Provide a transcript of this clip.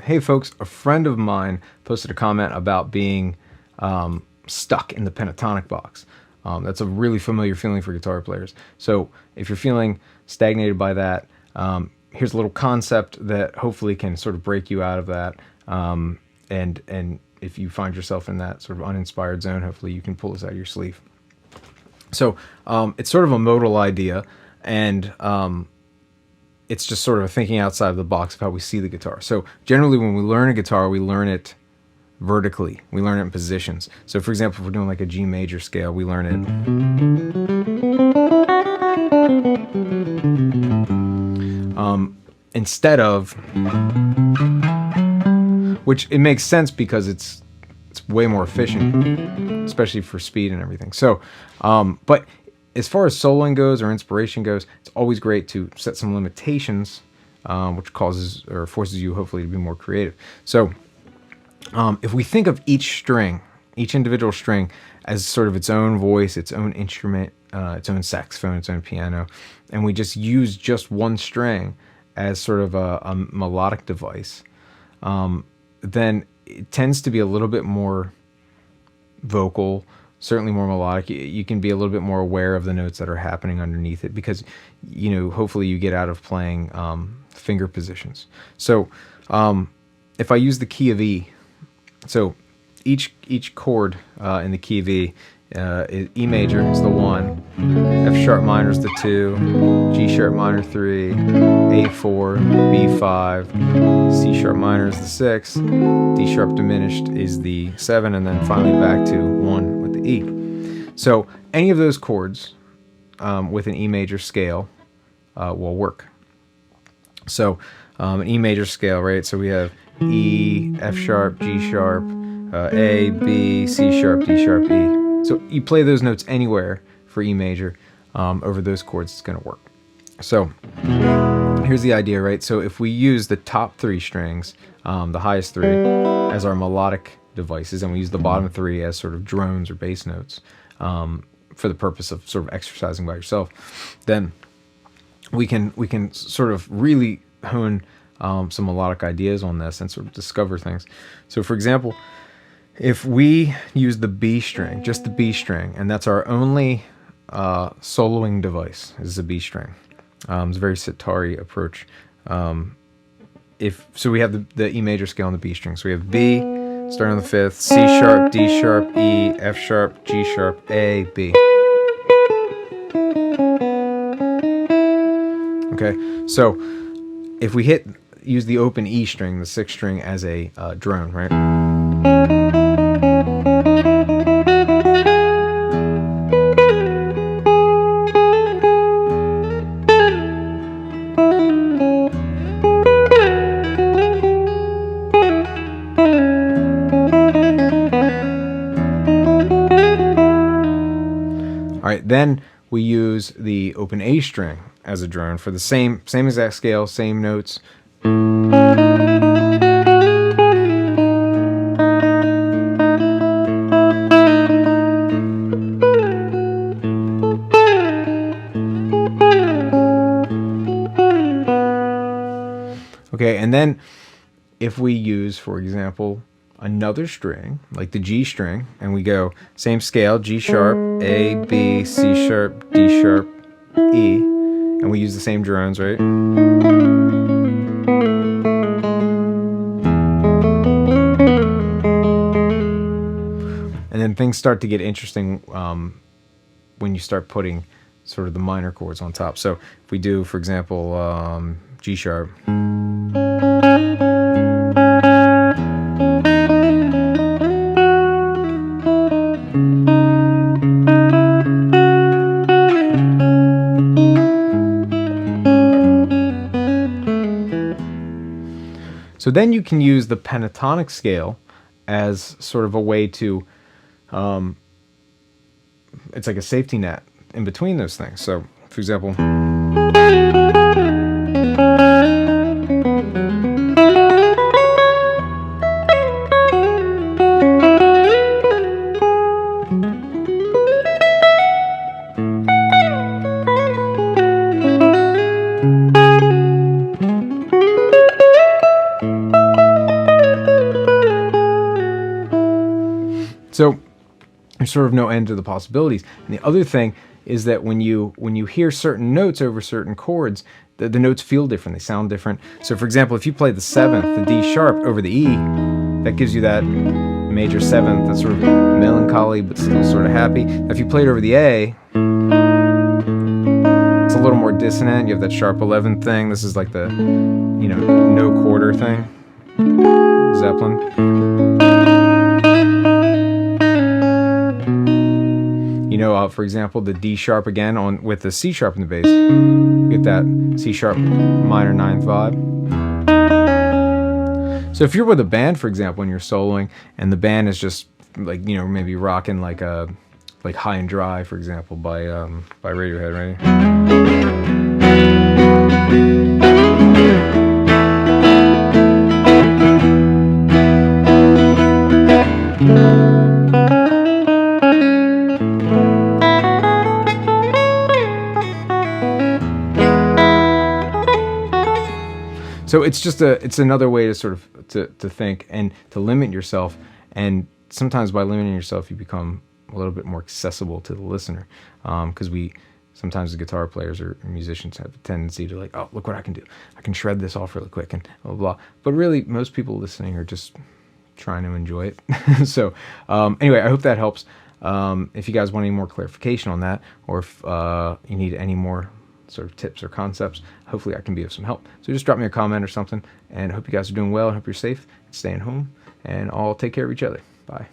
Hey folks, a friend of mine posted a comment about being stuck in the pentatonic box. That's a really familiar feeling for guitar players. So if you're feeling stagnated by that, here's a little concept that hopefully can sort of break you out of that. And if you find yourself in that sort of uninspired zone, hopefully you can pull this out of your sleeve. So it's sort of a modal idea, and it's just sort of thinking outside of the box of how we see the guitar. So generally when we learn a guitar, we learn it vertically. We learn it in positions. So for example, if we're doing like a G major scale, we learn it instead of, which it makes sense because it's way more efficient, especially for speed and everything. So, but as far as soloing goes or inspiration goes, it's always great to set some limitations, which causes or forces you hopefully to be more creative. So if we think of each string, each individual string as sort of its own voice, its own instrument, its own saxophone, its own piano, and we just use just one string as sort of a melodic device, then it tends to be a little bit more vocal, certainly more melodic. You can be a little bit more aware of the notes that are happening underneath it because, you know, hopefully you get out of playing finger positions. So if I use the key of E, so each chord in the key of E, E major is the 1, F sharp minor is the 2, G sharp minor 3, A4, B5, C sharp minor is the 6, D sharp diminished is the 7, and then finally back to 1 with the E. So any of those chords with an E major scale will work. So an E major scale, right? So we have E, F sharp, G sharp, A, B, C sharp, D sharp, E. So you play those notes anywhere for E major over those chords, it's going to work. So here's the idea, right? So if we use the top 3 strings, the highest 3, as our melodic devices, and we use the bottom 3 as sort of drones or bass notes for the purpose of sort of exercising by yourself, then we can sort of really hone some melodic ideas on this and sort of discover things. So for example, if we use the B string, just the B string, and that's our only soloing device, is the B string. It's a very sitar-y approach. So we have the E major scale on the B string. So we have B, starting on the 5th, C sharp, D sharp, E, F sharp, G sharp, A, B. Okay, so if we use the open E string, the 6th string, as a drone, right? All right, then we use the open A string as a drone for the same exact scale, same notes. Okay, and then if we use, for example, another string, like the G string, and we go same scale, G sharp, A, B, C sharp, D sharp, E, and we use the same drones, right? And then things start to get interesting when you start putting sort of the minor chords on top. So if we do, for example, G sharp. So then you can use the pentatonic scale as sort of a way to, it's like a safety net in between those things. So, for example, There's sort of no end to the possibilities. And the other thing is that when you hear certain notes over certain chords, the notes feel different. They sound different. So, for example, if you play the 7th, the D sharp, over the E, that gives you that major 7th that's sort of melancholy but still sort of happy. Now, if you play it over the A, it's a little more dissonant. You have that sharp 11th thing. This is like the, no quarter thing. Zeppelin. For example, the D sharp again with the C sharp in the bass. You get that C sharp minor 9th vibe. So if you're with a band, for example, and you're soloing, and the band is just like, maybe rocking like High and Dry, for example, by Radiohead, right? So it's another way to sort of to think and to limit yourself, and sometimes by limiting yourself you become a little bit more accessible to the listener, because sometimes the guitar players or musicians have a tendency to like, oh, look what I can do, I can shred this off really quick and blah blah, but really most people listening are just trying to enjoy it. So anyway, I hope that helps. If you guys want any more clarification on that, or if you need any more sort of tips or concepts, hopefully I can be of some help. So just drop me a comment or something, and I hope you guys are doing well. I hope you're safe, staying home, and all take care of each other. Bye.